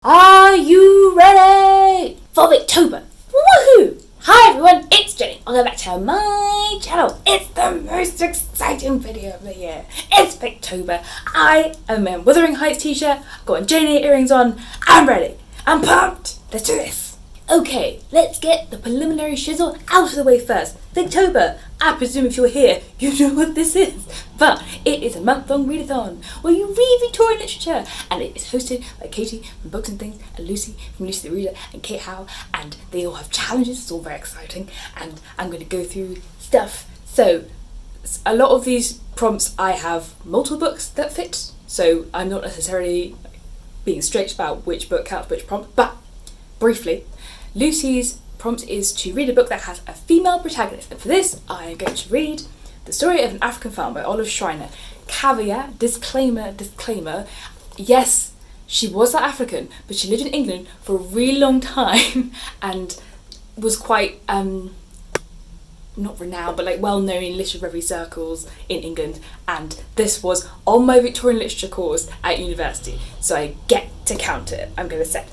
Are you ready for Victober? Woohoo! Hi everyone, it's Jenny. Welcome back to my channel. It's the most exciting video of the year. It's Victober. I am in Wuthering Heights t-shirt, I've got Jane earrings on. I'm ready. I'm pumped. Let's do this. Okay, let's get the preliminary shizzle out of the way first. Victober, I presume if you're here, you know what this is. But it is a month-long readathon where you read Victorian literature, and it is hosted by Katie from Books and Things and Lucy from Lucy the Reader and Kate Howe, and they all have challenges. It's all very exciting, and I'm going to go through stuff. So a lot of these prompts I have multiple books that fit, so I'm not necessarily being strict about which book counts which prompt, but briefly, Lucy's prompt is to read a book that has a female protagonist, and for this I am going to read The Story of an African Farm by Olive Schreiner. Caveat, disclaimer, yes, she was South African, but she lived in England for a really long time and was quite, not renowned, but like well known in literary circles in England, and this was on my Victorian literature course at university, so I get to count it, I'm going to say.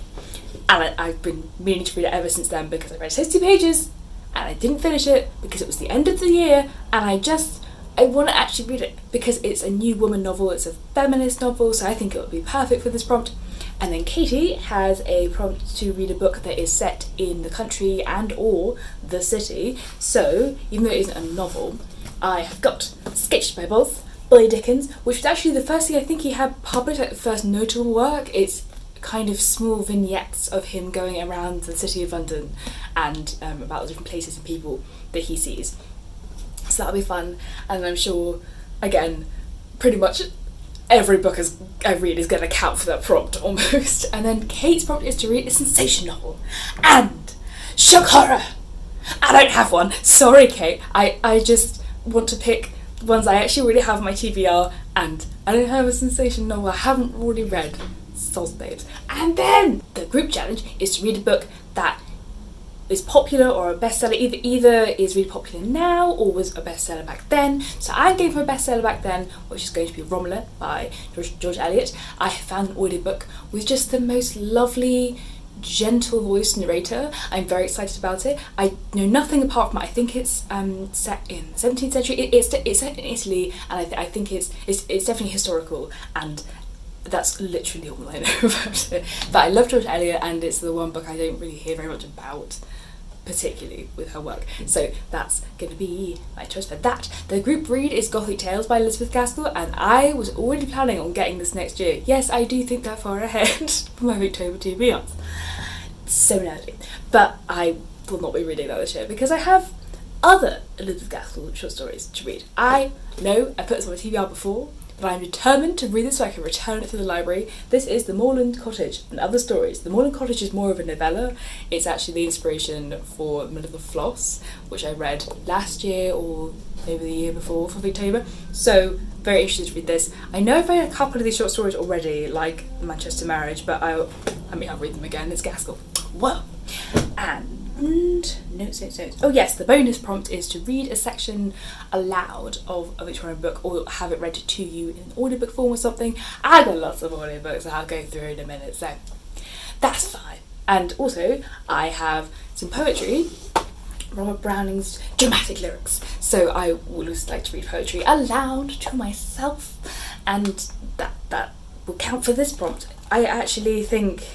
And I've been meaning to read it ever since then because I read 60 pages and I didn't finish it because it was the end of the year, and I want to actually read it because it's a new woman novel, it's a feminist novel, so I think it would be perfect for this prompt. And then Katie has a prompt to read a book that is set in the country and or the city, so even though it isn't a novel, I have got Sketched by Both by Dickens, which was actually the first thing I think he had published, like the first notable work. It's kind of small vignettes of him going around the city of London and about the different places and people that he sees. So that'll be fun, and I'm sure, again, pretty much every book I read is going to count for that prompt almost. And then Kate's prompt is to read a sensation novel and shock horror. I don't have one. Sorry, Kate. I just want to pick ones I actually really have on my TBR, and I don't have a sensation novel I haven't already read. Soz babes. And then the group challenge is to read a book that is popular or a bestseller, either is really popular now or was a bestseller back then. So I'm going for a bestseller back then, which is going to be Romola by George Eliot. I have found an audiobook with just the most lovely, gentle voiced narrator. I'm very excited about it. I know nothing apart from it. I think it's set in the 17th century. It's set in Italy, and I think it's definitely historical, and that's literally all I know about it. But I love George Eliot, and it's the one book I don't really hear very much about, particularly with her work. So that's going to be my choice for that. The group read is Gothic Tales by Elizabeth Gaskell, and I was already planning on getting this next year. Yes, I do think that far ahead for my Victober, to be honest. So nerdy. But I will not be reading that this year because I have other Elizabeth Gaskell short stories to read. I know I put this on my TBR before, but I'm determined to read this so I can return it to the library. This is The Moorland Cottage and Other Stories. The Moorland Cottage is more of a novella. It's actually the inspiration for Middle of the Floss, which I read last year or maybe the year before for Victober. So very interested to read this. I know I've read a couple of these short stories already, like Manchester Marriage, but I'll read them again. It's Gaskell. Whoa! And notes. Oh yes, the bonus prompt is to read a section aloud of a Victorian book or have it read to you in an audiobook form or something. I've got lots of audiobooks that I'll go through in a minute, so that's fine. And also I have some poetry, Robert Browning's dramatic lyrics, so I always like to read poetry aloud to myself, and that will count for this prompt. I actually think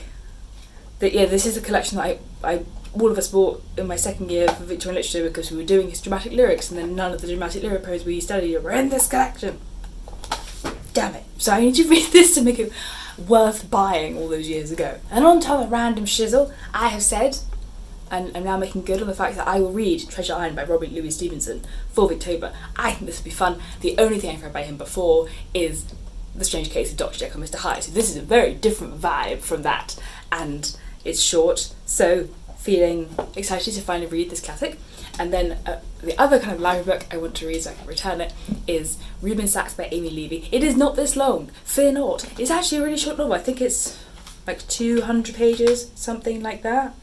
that, yeah, this is a collection that I all of us bought in my second year for Victorian literature because we were doing his dramatic lyrics, and then none of the dramatic lyric poems we studied were in this collection. Damn it. So I need to read this to make it worth buying all those years ago. And on top of random shizzle, I have said, and I'm now making good on the fact that I will read Treasure Island by Robert Louis Stevenson for Victober. I think this will be fun. The only thing I've read by him before is The Strange Case of Dr. Jekyll and Mr. Hyde, so this is a very different vibe from that, and it's short, so feeling excited to finally read this classic. And then the other kind of library book I want to read so I can return it is Reuben by Amy Levy. It is not this long, fear not. It's actually a really short novel. I think it's like 200 pages, something like that.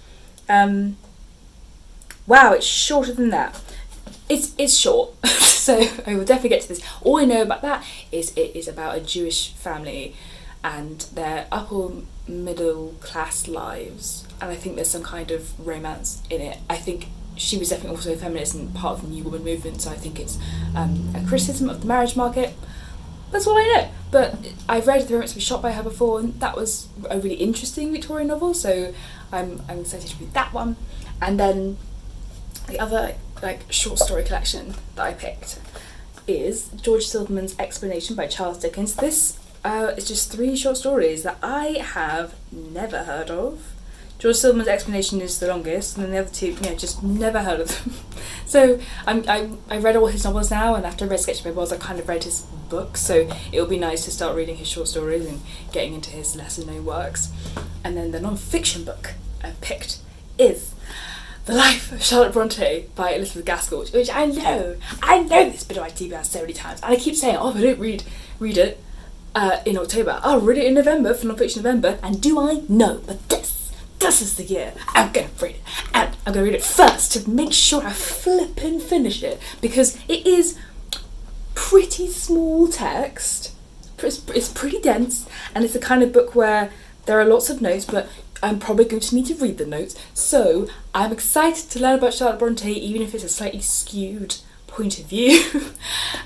Wow, it's shorter than that. It's short, so I will definitely get to this. All I know about that is it is about a Jewish family, and they're upper middle class lives, and I think there's some kind of romance in it. I think she was definitely also a feminist and part of the New Woman movement, so I think it's a criticism of the marriage market. That's all I know. But I've read The Romance of a Shot by her before, and that was a really interesting Victorian novel, so I'm excited to read that one. And then the other short story collection that I picked is George Silverman's Explanation by Charles Dickens. This is just 3 short stories that I have never heard of. George Silverman's Explanation is the longest, and then the other 2, just never heard of them. So I read all his novels now, and after I read Sketch of Bubbles, I kind of read his books, so it would be nice to start reading his short stories and getting into his lesser known works. And then the non-fiction book I picked is The Life of Charlotte Bronte by Elizabeth Gaskell, which I know this bit of my TBR so many times, and I keep saying, if I don't read it in October, I'll read it in November for non-fiction November, and do I know, but this is the year I'm going to read it, and I'm going to read it first to make sure I flippin' finish it, because it is pretty small text, it's pretty dense, and it's the kind of book where there are lots of notes, but I'm probably going to need to read the notes, so I'm excited to learn about Charlotte Bronte, even if it's a slightly skewed point of view,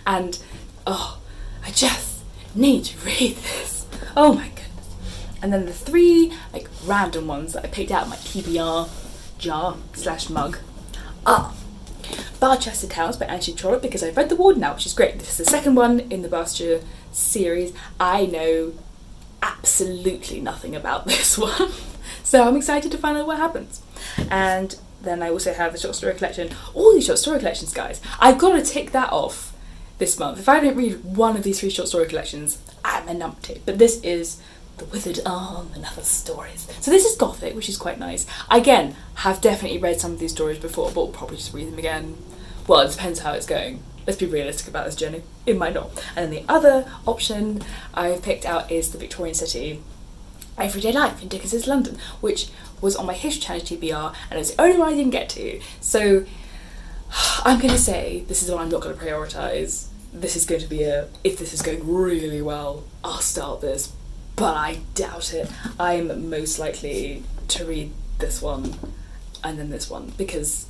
and I just need to read this, oh my goodness. And then the 3 random ones that I picked out of my TBR jar/mug are Barchester Tales by Anthony Trollope, because I've read The Ward now, which is great. This is the second one in the Barchester series. I know absolutely nothing about this one, so I'm excited to find out what happens. And then I also have the short story collection. All these short story collections, guys. I've got to tick that off this month. If I don't read one of these 3 short story collections, I'm a numpty. But this is The Withered Arm and Other Stories. So this is Gothic, which is quite nice. Again, have definitely read some of these stories before, but will probably just read them again. Well, it depends how it's going. Let's be realistic about this journey. It might not. And then the other option I've picked out is The Victorian City, Everyday Life in Dickens's London, which was on my History Challenge TBR, and it's the only one I didn't get to. So I'm going to say this is one I'm not going to prioritise. This is going to be if this is going really well, I'll start this, but I doubt it. I'm most likely to read this one and then this one, because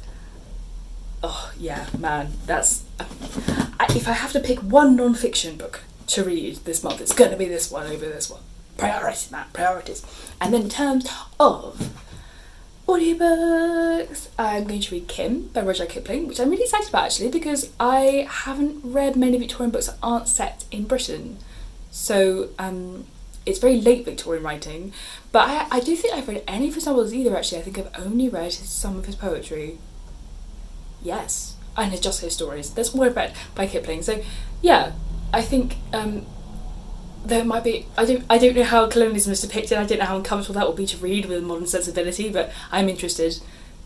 that's if I have to pick one non-fiction book to read this month, it's going to be this one over this one. Priorities. And then in terms of audiobooks, I'm going to read Kim by Roger Kipling, which I'm really excited about actually, because I haven't read many Victorian books that aren't set in Britain. So it's very late Victorian writing, but I don't think I've read any of his novels either actually. I think I've only read some of his poetry. Yes, and his Just So Stories. That's what I've read by Kipling. So yeah, I think there might be, I don't know how colonialism is depicted, I don't know how uncomfortable that will be to read with a modern sensibility, but I'm interested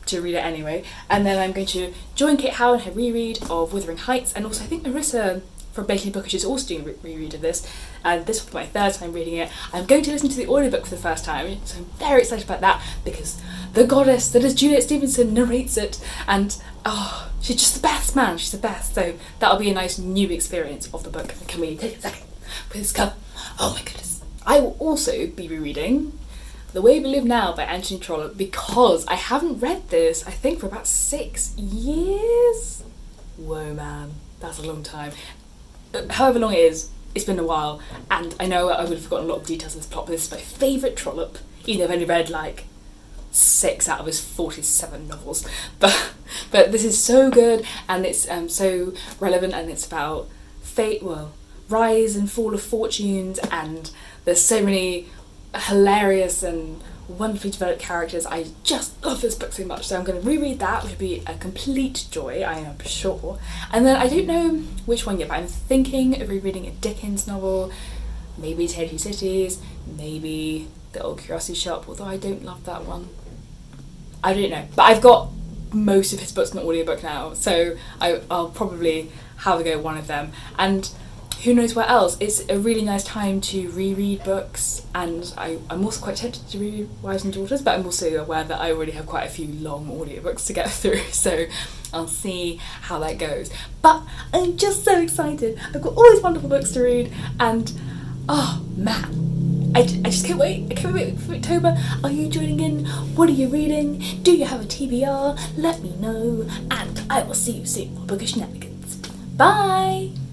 to read it anyway. And then I'm going to join Kate Howe in her reread of Wuthering Heights, and also I think Marissa from Baking Bookish is also doing a reread of this, and this will be my 3rd time reading it. I'm going to listen to the audiobook for the first time, so I'm very excited about that, because the goddess that is Juliet Stevenson narrates it, and she's just the best, man, she's the best. So that'll be a nice new experience of the book. Can we take a second for this cover? Oh my goodness. I will also be rereading The Way We Live Now by Anthony Trollope, because I haven't read this, I think, for about 6 years. Whoa, man, that's a long time. However long it is, it's been a while, and I know I would have forgotten a lot of details of this plot, but this is my favourite Trollope, even though I've only read 6 out of his 47 novels. But this is so good, and it's so relevant, and it's about fate, rise and fall of fortunes, and there's so many hilarious and wonderfully developed characters. I just love this book so much, so I'm going to reread that, which will be a complete joy, I am sure. And then I don't know which one yet, but I'm thinking of rereading a Dickens novel, maybe Tale of Two Cities, maybe The Old Curiosity Shop, although I don't love that one. I don't know, but I've got most of his books in the audiobook now, so I'll probably have a go at one of them. And who knows what else. It's a really nice time to reread books, and I'm also quite tempted to reread Wives and Daughters, but I'm also aware that I already have quite a few long audiobooks to get through, so I'll see how that goes. But I'm just so excited. I've got all these wonderful books to read, and oh man, I just can't wait. I can't wait for October. Are you joining in? What are you reading? Do you have a TBR? Let me know, and I will see you soon for Bookish Shenanigans. Bye!